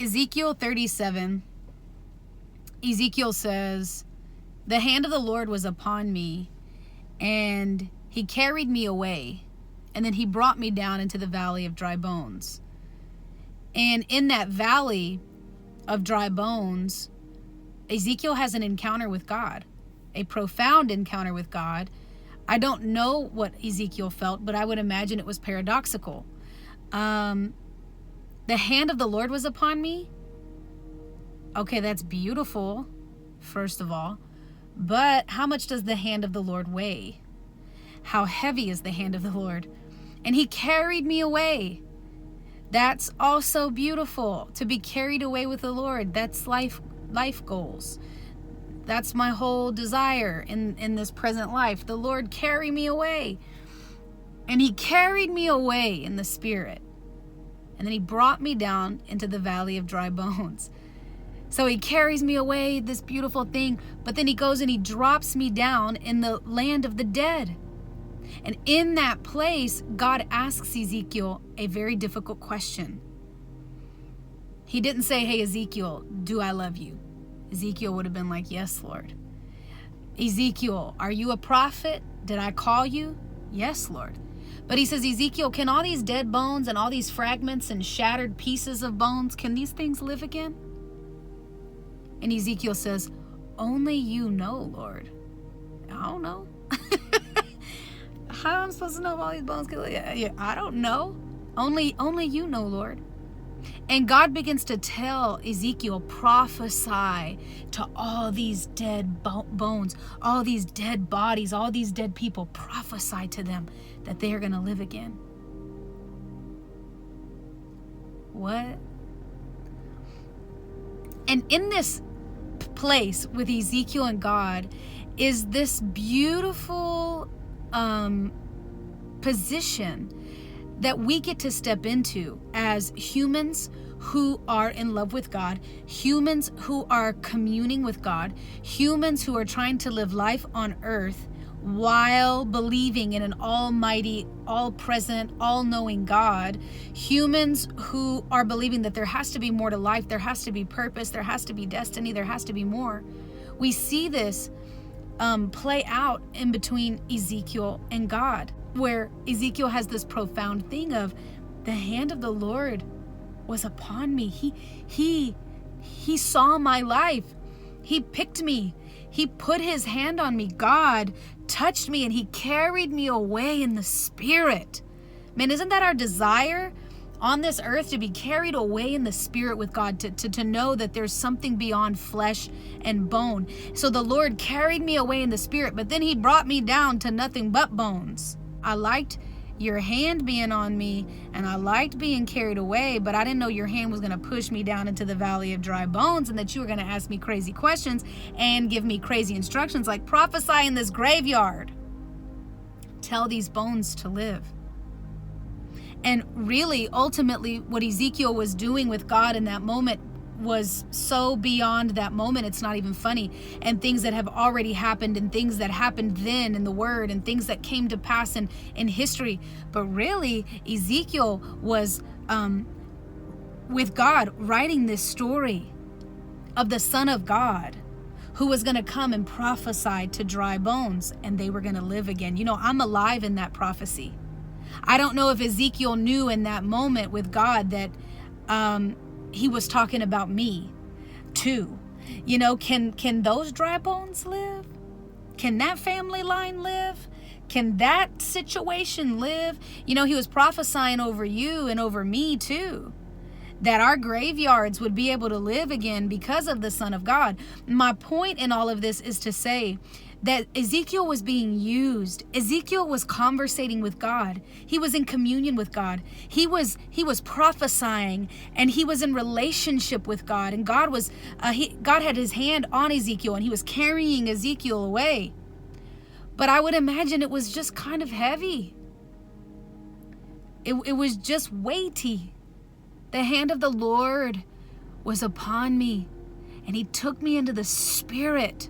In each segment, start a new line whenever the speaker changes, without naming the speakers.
Ezekiel 37, Ezekiel says, "The hand of the Lord was upon me, and he carried me away, and then he brought me down into the valley of dry bones." And in that valley of dry bones, Ezekiel has an encounter with God, a profound encounter with God. I don't know what Ezekiel felt, but I would imagine it was paradoxical. The hand of the Lord was upon me. Okay, that's beautiful, first of all. But how much does the hand of the Lord weigh? How heavy is the hand of the Lord? And he carried me away. That's also beautiful, to be carried away with the Lord. That's life goals. That's my whole desire in this present life. The Lord carry me away. And he carried me away in the spirit. And then he brought me down into the valley of dry bones. So he carries me away, this beautiful thing, but then he goes and he drops me down in the land of the dead. And in that place, God asks Ezekiel a very difficult question. He didn't say, "Hey, Ezekiel, do I love you?" Ezekiel would have been like, "Yes, Lord." "Ezekiel, are you a prophet? Did I call you?" "Yes, Lord." But he says, "Ezekiel, can all these dead bones and all these fragments and shattered pieces of bones, can these things live again?" And Ezekiel says, "Only you know, Lord." I don't know. How am I supposed to know if all these bones can live? I don't know. Only you know, Lord. And God begins to tell Ezekiel, prophesy to all these dead bones, all these dead bodies, all these dead people. Prophesy to them that they are going to live again. What? And in this place with Ezekiel and God is this beautiful position that we get to step into as humans who are in love with God, humans who are communing with God, humans who are trying to live life on earth while believing in an almighty, all-present, all-knowing God, humans who are believing that there has to be more to life, there has to be purpose, there has to be destiny, there has to be more. We see this play out in between Ezekiel and God, where Ezekiel has this profound thing of the hand of the Lord was upon me. He saw my life. He picked me. He put his hand on me. God touched me and he carried me away in the spirit. Man, isn't that our desire on this earth, to be carried away in the spirit with God, to know that there's something beyond flesh and bone? So the Lord carried me away in the spirit, but then he brought me down to nothing but bones. I liked your hand being on me and I liked being carried away, but I didn't know your hand was going to push me down into the valley of dry bones and that you were going to ask me crazy questions and give me crazy instructions like prophesy in this graveyard. Tell these bones to live. And really, ultimately, what Ezekiel was doing with God in that moment was so beyond that moment, it's not even funny. And things that have already happened and things that happened then in the Word and things that came to pass in history. But really, Ezekiel was with God writing this story of the Son of God who was going to come and prophesy to dry bones and they were going to live again. You know, I'm alive in that prophecy. I don't know if Ezekiel knew in that moment with God that he was talking about me too. You know, can those dry bones live? Can that family line live? Can that situation live? You know, he was prophesying over you and over me too, that our graveyards would be able to live again because of the Son of God. My point in all of this is to say that Ezekiel was being used. Ezekiel was conversating with God. He was in communion with God. He was prophesying and he was in relationship with God. And God had his hand on Ezekiel and he was carrying Ezekiel away. But I would imagine it was just kind of heavy. It was just weighty. The hand of the Lord was upon me and he took me into the spirit.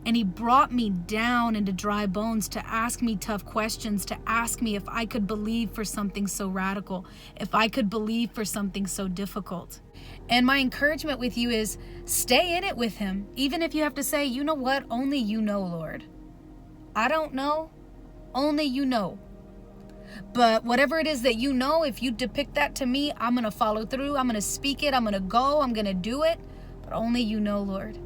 And he brought me down into dry bones to ask me tough questions, to ask me if I could believe for something so radical, if I could believe for something so difficult. And my encouragement with you is stay in it with him. Even if you have to say, you know what? Only you know, Lord. I don't know. Only you know. But whatever it is that you know, if you depict that to me, I'm going to follow through. I'm going to speak it. I'm going to go. I'm going to do it. But only you know, Lord.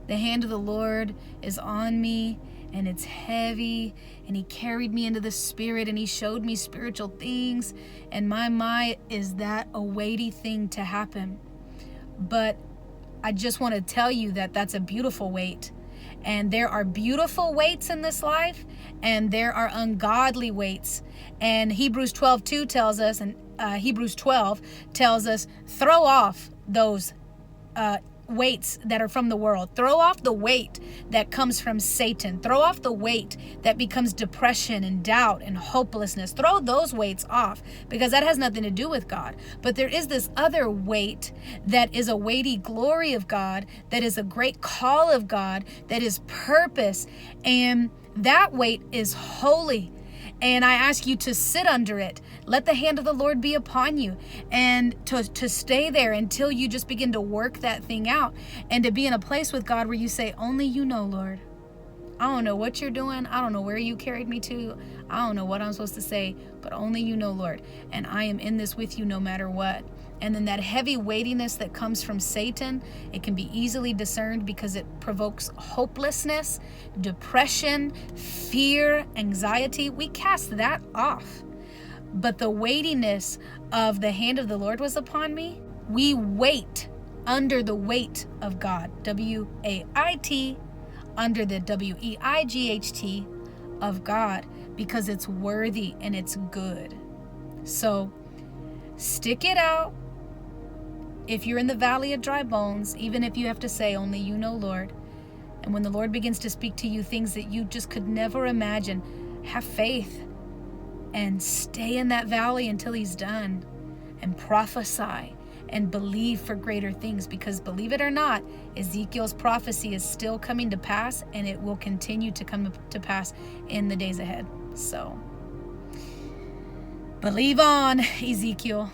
The hand of the Lord is on me, and it's heavy, and he carried me into the spirit, and he showed me spiritual things, and my is that a weighty thing to happen. But I just want to tell you that that's a beautiful weight. And there are beautiful weights in this life, and there are ungodly weights. And Hebrews 12:2 tells us, and Hebrews 12 tells us, throw off those weights that are from the world. Throw off the weight that comes from Satan. Throw off the weight that becomes depression and doubt and hopelessness. Throw those weights off, because that has nothing to do with God. But there is this other weight that is a weighty glory of God, that is a great call of God, that is purpose, and that weight is holy. And I ask you to sit under it. Let the hand of the Lord be upon you, and to stay there until you just begin to work that thing out, and to be in a place with God where you say, only you know, Lord. I don't know what you're doing. I don't know where you carried me to. I don't know what I'm supposed to say, but only you know, Lord. And I am in this with you no matter what. And then that heavy weightiness that comes from Satan, it can be easily discerned because it provokes hopelessness, depression, fear, anxiety. We cast that off. But the weightiness of the hand of the Lord was upon me. We wait under the weight of God. W-A-I-T, under the W-E-I-G-H-T of God, because it's worthy and it's good. So stick it out. If you're in the valley of dry bones, even if you have to say, only you know, Lord. And when the Lord begins to speak to you things that you just could never imagine, have faith and stay in that valley until he's done, and prophesy and believe for greater things, because believe it or not, Ezekiel's prophecy is still coming to pass, and it will continue to come to pass in the days ahead. So believe on, Ezekiel.